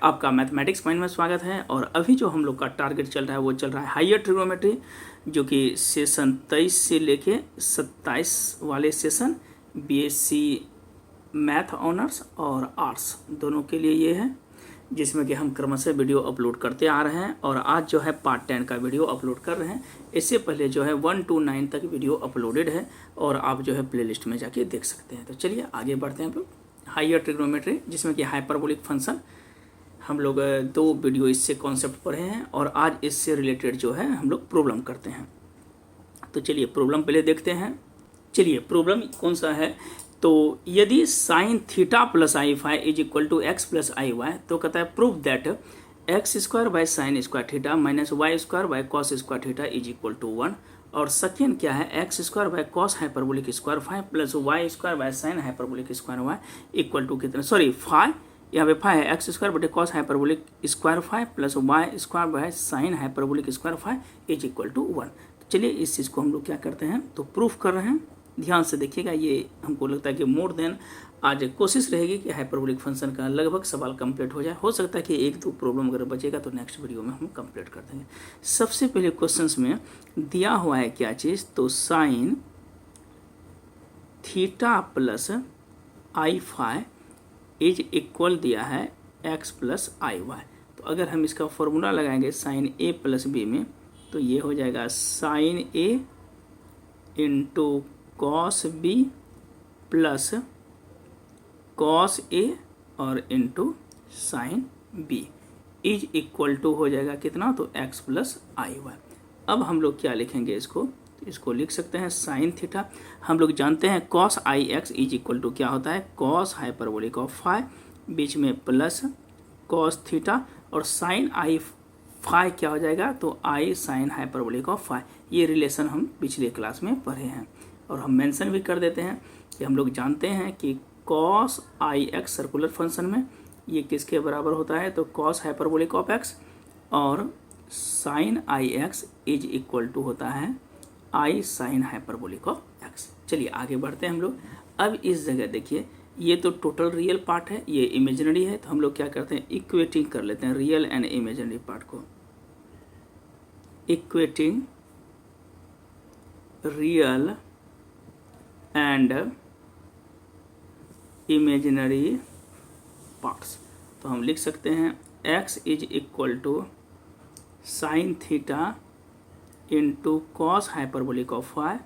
आपका mathematics point में स्वागत है। और अभी जो हम लोग का टारगेट चल रहा है वो चल रहा है हायर ट्रिग्नोमेट्री, जो कि सेशन 23 से लेके 27 वाले सेशन बीएससी मैथ ऑनर्स और आर्ट्स दोनों के लिए ये है, जिसमें कि हम क्रमशः वीडियो अपलोड करते आ रहे हैं। और आज जो है पार्ट 10 का वीडियो अपलोड कर रहे हैं। इससे पहले जो है 1 to 9 तक वीडियो अपलोडेड है और आप जो है प्लेलिस्ट में जाके देख सकते हैं। तो चलिए आगे बढ़ते हैं हम लोग। हायर ट्रिग्नोमेट्री, जिसमें कि हाइपरबोलिक फंक्शन, हम लोग 2 वीडियो इससे कॉन्सेप्ट पढ़े हैं और आज इससे रिलेटेड जो है हम लोग प्रॉब्लम करते हैं। तो चलिए प्रॉब्लम पहले देखते हैं। चलिए प्रॉब्लम कौन सा है, तो यदि sine theta plus i phi is equal to x plus i y, तो कहता है prove that x square by sine square theta minus y square by cos square theta is equal to 1। और second क्या है, x square by cos hyperbolic square phi plus y square by sine hyperbolic square y equal to कितना, sorry phi, यहाँ पे phi है, x square बटे cos hyperbolic square phi plus y square by sine hyperbolic square phi is equal to 1। तो चलिए इस चीज़ को हम लोग क्या करते हैं, तो प्रूफ कर रहे हैं। ध्यान से देखिएगा, ये हमको लगता है कि मोर देन आज कोशिश रहेगी कि हाइपरबोलिक फंक्शन का लगभग सवाल कंप्लीट हो जाए। हो सकता है कि 1-2 प्रॉब्लम अगर बचेगा तो नेक्स्ट वीडियो में हम कंप्लीट कर देंगे। सबसे पहले क्वेश्चंस में दिया हुआ है क्या चीज़, तो sine theta plus i phi is equal दिया है एक्स प्लस आई वाई। तो अगर हम इसका फॉर्मूला लगाएंगे साइन ए प्लस बी में, तो ये हो जाएगा sine A into cos B plus cos A और into sine B is equal to हो जाएगा कितना, तो एक्स प्लस आई वाई। अब हम लोग क्या लिखेंगे इसको, तो इसको लिख सकते हैं साइन थीटा, हम लोग जानते हैं cos i x is equal to क्या होता है, कॉस हाइपरबोलिक ऑफ फाई, बीच में प्लस कॉस थीटा, और साइन आई फाई क्या हो जाएगा, तो i sine hyperbolic of phi. ये रिलेशन हम पिछले क्लास में पढ़े हैं। और हम मेंशन भी कर देते हैं कि हम लोग जानते हैं कि cos i x circular function में ये किसके बराबर होता है, तो कॉस हाइपरबोलिक ऑफ एक्स, और sine i x is equal to होता है i sine hyperbolic of x. चलिए आगे बढ़ते हैं हम लोग। अब इस जगह देखिए, ये तो टोटल रियल पार्ट है, ये इमेजिनरी है, तो हम लोग क्या करते हैं, इक्वेटिंग कर लेते हैं रियल एंड इमेजिनरी पार्ट को। Equating real and imaginary parts, तो हम लिख सकते हैं x is equal to sine theta into cos hyperbolic of phi,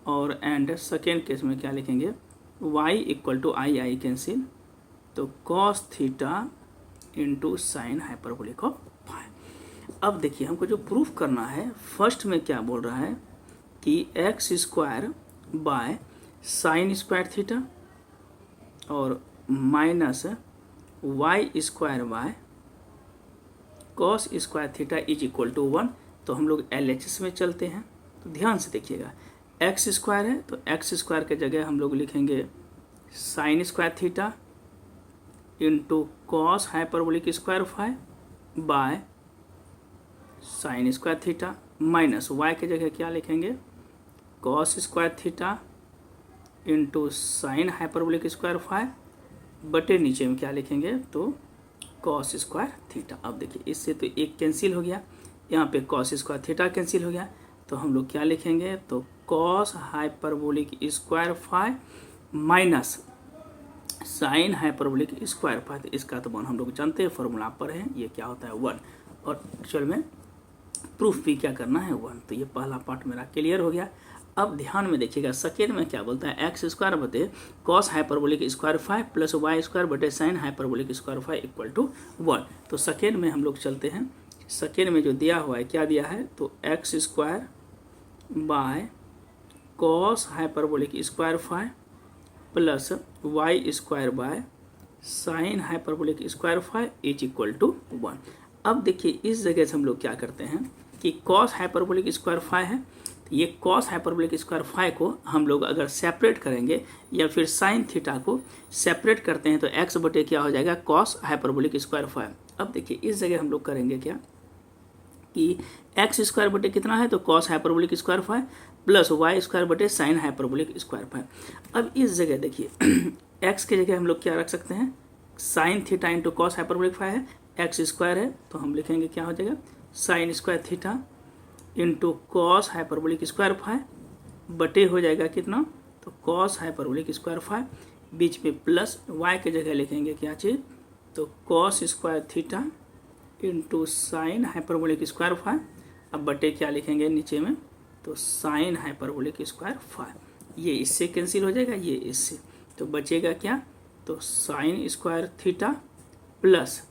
और एंड सेकेंड केस में क्या लिखेंगे, y equal to i cancel, तो cos theta into sine hyperbolic of phi. अब देखिए हमको जो प्रूफ करना है, फर्स्ट में क्या बोल रहा है कि x square by sine square theta और minus y square by cos square theta is equal to 1। तो हम लोग LHS में चलते हैं। तो ध्यान से देखिएगा, एक्स स्क्वायर है तो एक्स स्क्वायर के जगह हम लोग लिखेंगे sine square theta into cos hyperbolic square phi by sine square theta, minus y के जगह क्या लिखेंगे, cos square theta into sine hyperbolic square phi बटे नीचे में क्या लिखेंगे, तो कॉस स्क्वायर थीटा। अब देखिए इससे तो एक कैंसिल हो गया, यहाँ पे कॉस स्क्वायर थीटा कैंसिल हो गया, तो हम लोग क्या लिखेंगे, तो cos hyperbolic square phi minus sine hyperbolic square phi. तो इसका तो हम लोग जानते हैं, फॉर्मूला पर है, ये क्या होता है 1, और एक्चुअल में प्रूफ भी क्या करना है 1। तो ये पहला पार्ट मेरा क्लियर हो गया। अब ध्यान में देखिएगा, सेकेंड में क्या बोलता है, एक्स स्क्वायर बटे cos hyperbolic square phi plus y square बटे sine hyperbolic square phi equal to 1। तो सेकेंड में हम लोग चलते हैं। सेकेंड में जो दिया हुआ है, क्या दिया है, तो x square by cos hyperbolic square phi plus y square by sine hyperbolic square phi is equal to 1। अब देखिए इस जगह से हम लोग क्या करते हैं कि कॉस हाइपरबोलिक स्क्वायर फाई है, ये कॉस हाइपरबोलिक स्क्वायर फाई को हम लोग अगर सेपरेट करेंगे या फिर साइन थीटा को सेपरेट करते हैं, तो एक्स बटे क्या हो जाएगा, कॉस हाइपरबोलिक स्क्वायर फाई। अब देखिए इस जगह हम लोग करेंगे क्या कि एक्स स्क्वायर बटे कितना है, तो cos hyperbolic square phi plus y square बटे साइन हाइपरबोलिक स्क्वायर फाई। अब इस जगह देखिए एक्स की जगह हम लोग क्या रख सकते हैं, sign theta into cos hyperbolic five है, एक्स स्क्वायर है तो हम लिखेंगे क्या हो जाएगा sine square theta into cos hyperbolic square five बटे हो जाएगा कितना, तो कॉस हाइपरबोलिक स्क्वायर फाइव, बीच में प्लस वाई की जगह लिखेंगे क्या चीज़, तो cos square theta into sine hyperbolic square five, अब बटे क्या लिखेंगे नीचे में, तो साइन हाइपरबोलिक स्क्वायर फाइव, ये इससे कैंसिल हो जाएगा, ये इससे, तो बचेगा क्या, तो sine square theta plus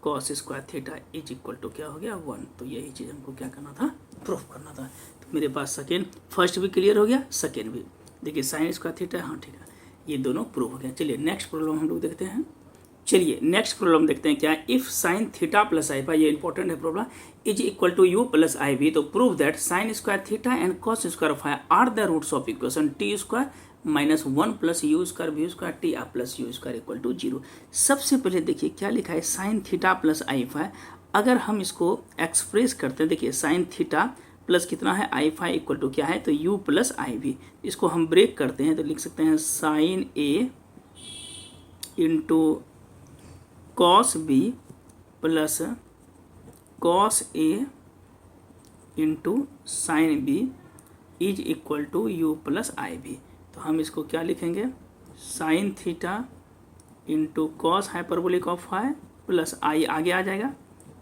cos square theta is equal to क्या हो गया 1। तो यही चीज़ हमको क्या करना था, प्रूफ करना था। तो मेरे पास सेकेंड फर्स्ट भी क्लियर हो गया, सेकेंड भी देखिए साइन स्क्वायर थीटा, हाँ ठीक है, ये दोनों प्रूफ हो गया। चलिए नेक्स्ट प्रॉब्लम हम लोग देखते हैं। चलिए नेक्स्ट प्रॉब्लम देखते हैं क्या, if sine theta plus i phi, ये इंपॉर्टेंट है problem, is equal to u plus i v, तो prove that sine square theta and cos square phi are the roots of equation t square minus 1 plus u square v square t r plus u square equal to 0। सबसे पहले देखिए क्या लिखा है, sine theta plus i phi, अगर हम इसको express करते हैं, देखिए साइन थीटा प्लस कितना है आई फाई इक्वल टू क्या है, तो यू प्लस आई वी, इसको हम ब्रेक करते हैं तो लिख सकते हैं sine A into cos B plus cos A into sine B is equal to u plus i B. तो हम इसको क्या लिखेंगे, sine theta into cos hyperbolic of phi plus i आगे आ जाएगा,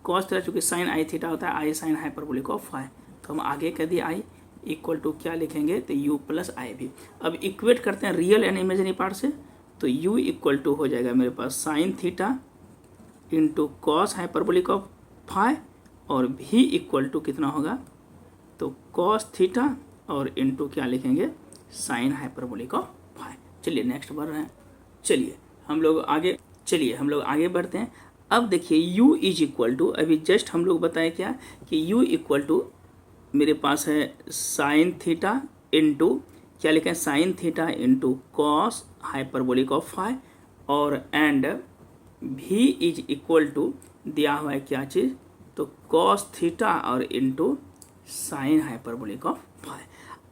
कॉस थीटा चूँकि साइन आई थीटा होता है, i sine hyperbolic of phi, तो हम आगे कर दिए आई इक्वल टू क्या लिखेंगे, तो यू प्लस आई बी। अब इक्वेट करते हैं रियल एंड इमेजिनरी पार्ट से, तो यू इक्वल टू हो जाएगा मेरे पास sine theta into cos hyperbolic of phi और भी इक्वल टू कितना होगा, तो कॉस थीटा और इंटू क्या लिखेंगे साइन हाइपरबोलिक ऑफ फाई। चलिए नेक्स्ट बढ़ रहे हैं, चलिए हम लोग आगे बढ़ते हैं। अब देखिए u इज इक्वल टू, अभी जस्ट हम लोग बताए क्या कि u इक्वल टू मेरे पास है साइन थीटा इंटू क्या लिखें, sine theta into cos hyperbolic of phi और and v is equal to दिया हुआ है क्या चीज़, तो कॉस थीटा और into sine hyperbolic of phi.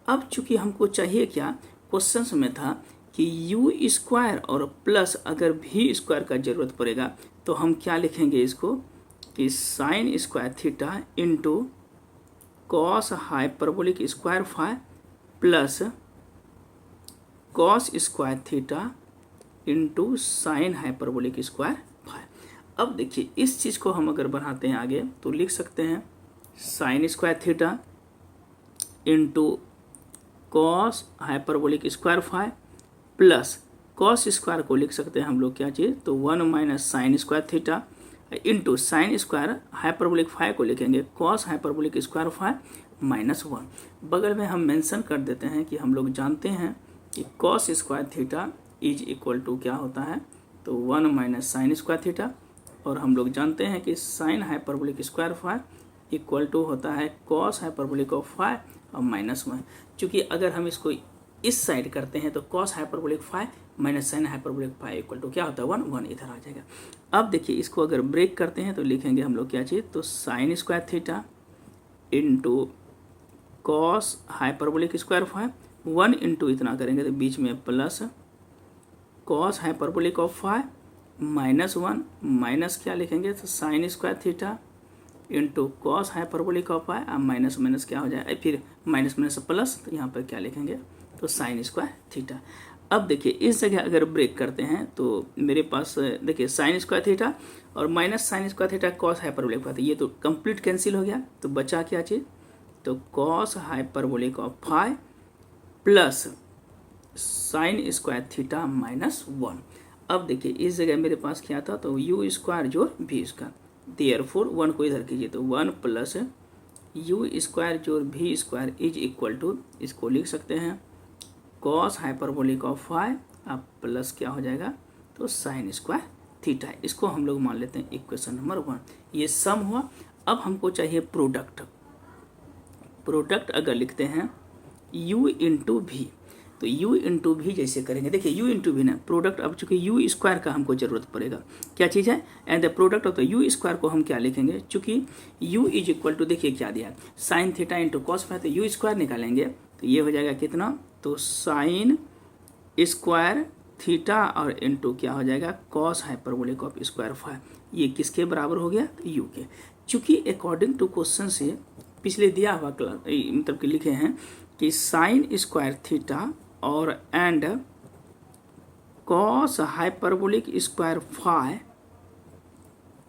अब चूंकि हमको चाहिए क्या, क्वेश्चंस में था कि यू स्क्वायर और प्लस अगर भी स्क्वायर का जरूरत पड़ेगा तो हम क्या लिखेंगे इसको, कि sine square theta into cos hyperbolic square phi plus cos square theta into sine hyperbolic square phi. अब देखिए इस चीज़ को हम अगर बढ़ाते हैं आगे तो लिख सकते हैं sine square theta into cos hyperbolic square phi plus cos square को लिख सकते हैं हम लोग क्या चीज़, तो 1 minus sine square theta into sine square hyperbolic phi को लिखेंगे cos hyperbolic square phi minus 1। बगल में हम मेंशन कर देते हैं कि हम लोग जानते हैं कि cos square theta is equal to क्या होता है, तो 1 माइनस साइन स्क्वायर थीटा, और हम लोग जानते हैं कि sine hyperbolic square phi equal to होता है कॉस हाइपरबोलिक ऑफ फाई और माइनस 1। चूँकि अगर हम इसको इस साइड करते हैं तो cos hyperbolic phi minus sine hyperbolic phi equal to क्या होता है 1 1 इधर आ जाएगा। अब देखिए इसको अगर ब्रेक करते हैं तो लिखेंगे हम लोग क्या चीज़, तो sine square theta into cos hyperbolic square phi 1 into इतना करेंगे तो बीच में plus cos hyperbolic of phi minus 1 minus क्या लिखेंगे, तो sine square theta into cos hyperbolic of phi, अब माइनस माइनस क्या हो जाए, फिर माइनस माइनस प्लस, तो यहाँ पर क्या लिखेंगे, तो साइन स्क्वायर थीटा। अब देखिए इस जगह अगर ब्रेक करते हैं तो मेरे पास देखिए साइन स्क्वायर थीटा और minus sine square theta cos hyperbolic phi, ये तो कंप्लीट कैंसिल हो गया, तो बचा क्या चीज़, तो cos hyperbolic of phi plus sine square theta minus 1। अब देखिए इस जगह मेरे पास क्या था, तो यू स्क्वायर जोड़ भी स्क्वायर, देयरफॉर 1 को इधर कीजिए तो 1 प्लस यू स्क्वायर जोड़ भी स्क्वायर इज इक्वल टू, इसको लिख सकते हैं कॉस हाइपरबोलिक ऑफ फाई, अब प्लस क्या हो जाएगा, तो साइन स्क्वायर थीटा। इसको हम लोग मान लेते हैं इक्वेशन नंबर 1। ये सम हुआ। अब हमको चाहिए प्रोडक्ट। प्रोडक्ट अगर लिखते हैं u इंटू भी, तो u इंटू भी जैसे करेंगे, देखिए u इंटू भी ना प्रोडक्ट, अब चूंकि u स्क्वायर का हमको जरूरत पड़ेगा, क्या चीज़ है, and the product of the u square को हम क्या लिखेंगे, चूंकि u इज इक्वल टू देखिए क्या दिया है sine theta into cos phi, तो u स्क्वायर निकालेंगे तो ये हो जाएगा कितना, तो साइन स्क्वायर थीटा और इनटू क्या हो जाएगा cos hyperbolic of square phi. ये किसके बराबर हो गया, तो यू के। चूंकि अकॉर्डिंग टू क्वेश्चन से पिछले दिया हुआ मतलब कि लिखे हैं कि साइन स्क्वायर थीटा और and cos hyperbolic square phi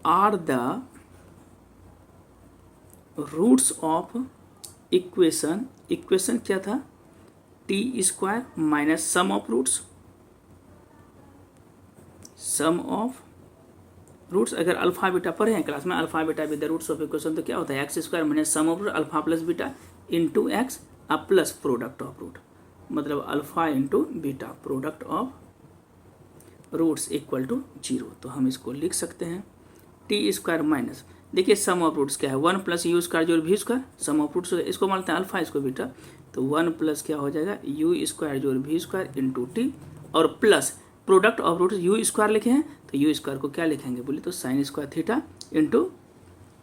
are the roots of equation. Equation क्या था, t square minus sum of roots, sum of roots. अगर अल्फा बीटा पढ़े हैं क्लास में, alpha beta with the roots of equation, तो क्या होता है x square minus sum of root alpha plus beta into x अब प्लस प्रोडक्ट ऑफ रूट, मतलब alpha into beta product of roots equal to 0। तो हम इसको लिख सकते हैं टी स्क्वायर माइनस, देखिए सम ऑफ रूट्स क्या है 1 प्लस यू स्क्वायर जोड़ v square, sum of roots इसको मानते हैं अल्फा इसको बीटा, तो 1 प्लस क्या हो जाएगा यू स्क्वायर जोड़ वी स्क्वायर इंटू टी और plus product of roots u square लिखे हैं, तो यू स्क्वायर को क्या लिखेंगे बोले तो sine square theta into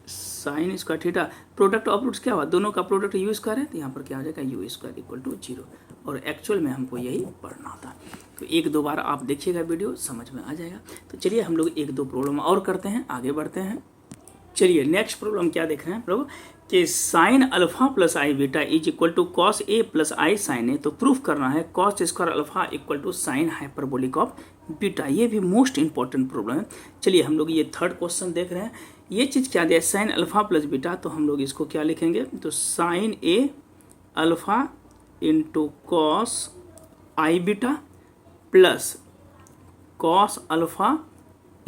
sine square theta, product of roots क्या हुआ, दोनों का प्रोडक्ट यू स्क्वायर है, तो यहाँ पर क्या हो जाएगा यू स्क्वायर इक्वल टू 0। और एक्चुअल में हमको यही पढ़ना था, तो एक दो बार आप देखिएगा वीडियो समझ में आ जाएगा। तो चलिए हम लोग एक दो प्रॉब्लम और करते हैं, आगे बढ़ते हैं। चलिए नेक्स्ट प्रॉब्लम क्या देख रहे हैं प्रभु कि sine alpha plus i beta is equal to cos A plus i sine A. तो प्रूफ करना है cos square alpha equal to sine hyperbolic of beta. ये भी मोस्ट इंपॉर्टेंट प्रॉब्लम है। चलिए हम लोग ये थर्ड क्वेश्चन देख रहे हैं। ये चीज़ क्या दिया है साइन अल्फा प्लस बीटा, तो हम लोग इसको क्या लिखेंगे तो sine A alpha into cos i beta plus cos alpha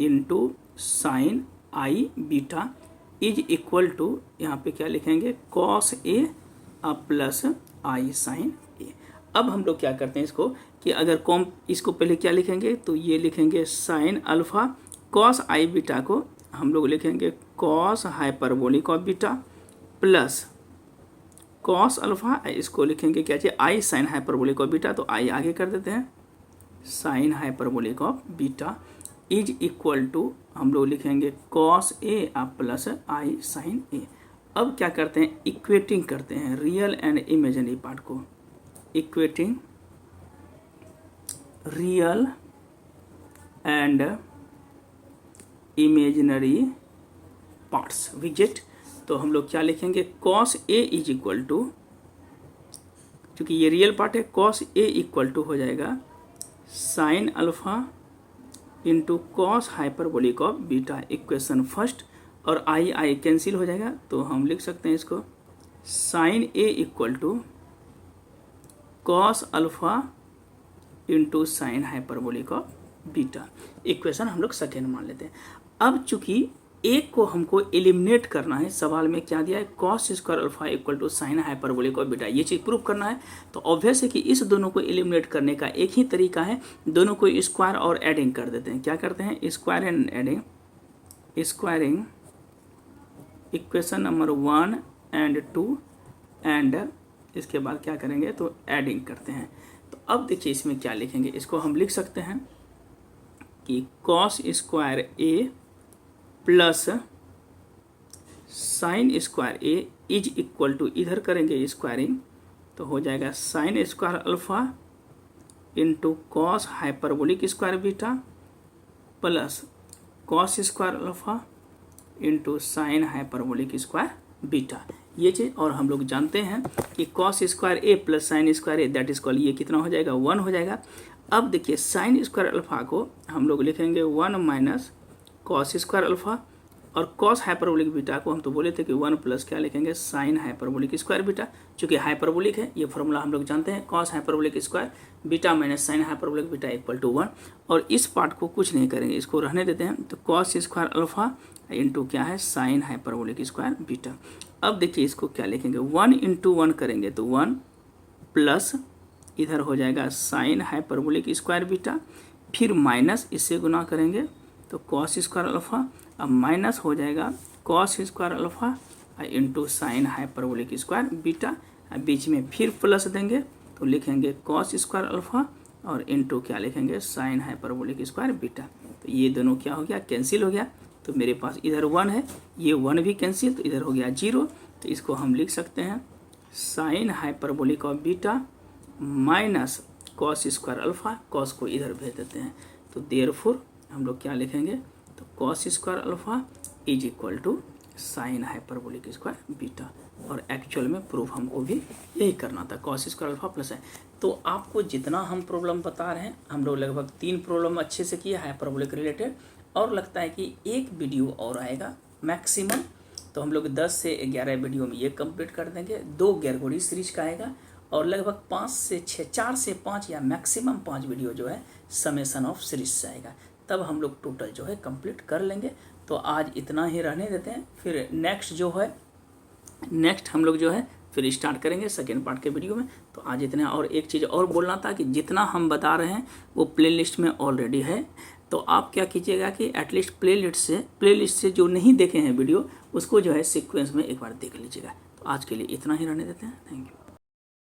into sine i beta is equal to यहाँ पे क्या लिखेंगे cos A plus i sine A. अब हम लोग क्या करते हैं इसको कि अगर कॉम इसको पहले क्या लिखेंगे तो ये लिखेंगे sine alpha cos i beta को हम लोग लिखेंगे cos hyperbolic of beta plus cos alpha, इसको लिखेंगे क्या चाहिए i sine hyperbolic of beta, तो आई आगे कर देते हैं sine hyperbolic of beta is equal to हम लोग लिखेंगे cos A plus i sine A. अब क्या करते हैं इक्वेटिंग करते हैं रियल एंड इमेजिनरी पार्ट को, equating real and imaginary parts विजेट। तो हम लोग क्या लिखेंगे cos A is equal to, क्योंकि ये रियल पार्ट है, कॉस ए इक्वल टू हो जाएगा sine alpha into cos hyperbolic of beta equation first, और आई आई कैंसिल हो जाएगा, तो हम लिख सकते हैं इसको sine A equal to cos alpha into sine hyperbolic of beta. Equation हम लोग सेकेंड मान लेते हैं। अब चूंकि एक को हमको एलिमिनेट करना है, सवाल में क्या दिया है cos square alpha equal to sine hyperbolic of beta, ये चीज़ प्रूव करना है। तो ऑब्वियस है कि इस दोनों को एलिमिनेट करने का एक ही तरीका है, दोनों को स्क्वायर और एडिंग कर देते हैं। क्या करते हैं square and adding, squaring equation number 1 and 2 and इसके बाद क्या करेंगे तो एडिंग करते हैं। तो अब देखिए इसमें क्या लिखेंगे, इसको हम लिख सकते हैं कि cos square A plus sine square A is equal to, इधर करेंगे स्क्वायरिंग तो हो जाएगा sine square alpha into cos hyperbolic square beta plus cos square alpha into sine hyperbolic square beta. ये चीज़, और हम लोग जानते हैं कि cos square A plus sine square A that is call, ये कितना हो जाएगा 1 हो जाएगा। अब देखिए साइन स्क्वायर अल्फा को हम लोग लिखेंगे 1 माइनस कॉस स्क्वायर अल्फा, और कॉस हाइपरबोलिक बीटा को हम तो बोले थे कि 1 प्लस क्या लिखेंगे साइन हाइपरबोलिक स्क्वायर बीटा, चूंकि हाइपरबोलिक है ये फॉर्मूला हम लोग जानते हैं cos hyperbolic square beta minus sine hyperbolic beta equal to 1। और इस पार्ट को कुछ नहीं करेंगे, इसको रहने देते हैं, तो कॉस स्क्वायर अल्फा इंटू क्या है साइन हाइपरबोलिक स्क्वायर बीटा। अब देखिए इसको क्या लिखेंगे 1 इंटू 1 करेंगे तो 1 प्लस इधर हो जाएगा साइन हाइपरबोलिक स्क्वायर बीटा, फिर माइनस इससे गुना करेंगे तो कॉस स्क्वायर अल्फा, अब माइनस हो जाएगा cos square alpha into sine hyperbolic square beta, बीच में फिर प्लस देंगे तो लिखेंगे कॉस स्क्वायर अल्फा और इंटू क्या लिखेंगे साइन हाइपरबोलिक स्क्वायर बीटा। तो ये दोनों क्या हो गया कैंसिल हो गया, तो मेरे पास इधर 1 है, ये 1 भी कैंसिल, तो इधर हो गया 0। तो इसको हम लिख सकते हैं sine hyperbolic of beta minus cos square alpha, cos को इधर भेज देते हैं, तो देयरफॉर हम लोग क्या लिखेंगे, तो cos square alpha is equal to sine hyperbolic square beta. और एक्चुअल में प्रूफ हमको भी यही करना था, कॉस स्क्वायर अल्फा प्लस है। तो आपको जितना हम प्रॉब्लम बता रहे हैं, हम लोग लगभग 3 प्रॉब्लम अच्छे से किए हाइपरबोलिक रिलेटेड, और लगता है कि एक वीडियो और आएगा मैक्सिमम, तो हम लोग 10 से 11 वीडियो में ये कंप्लीट कर देंगे। 2 गैरगोडी सीरीज का आएगा, और लगभग 5 से 6, 4 से 5 या मैक्सिमम 5 वीडियो जो है समेसन ऑफ सीरीज से आएगा, तब हम लोग टोटल जो है कंप्लीट कर लेंगे। तो आज इतना ही रहने देते हैं, फिर नेक्स्ट हम लोग जो है फिर स्टार्ट करेंगे सेकेंड पार्ट के वीडियो में। तो आज इतना। और एक चीज़ और बोलना था कि जितना हम बता रहे हैं वो प्लेलिस्ट में ऑलरेडी है, तो आप क्या कीजिएगा कि एटलीस्ट प्लेलिस्ट से जो नहीं देखे हैं वीडियो, उसको जो है सीक्वेंस में एक बार देख लीजिएगा। तो आज के लिए इतना ही रहने देते हैं। Thank you.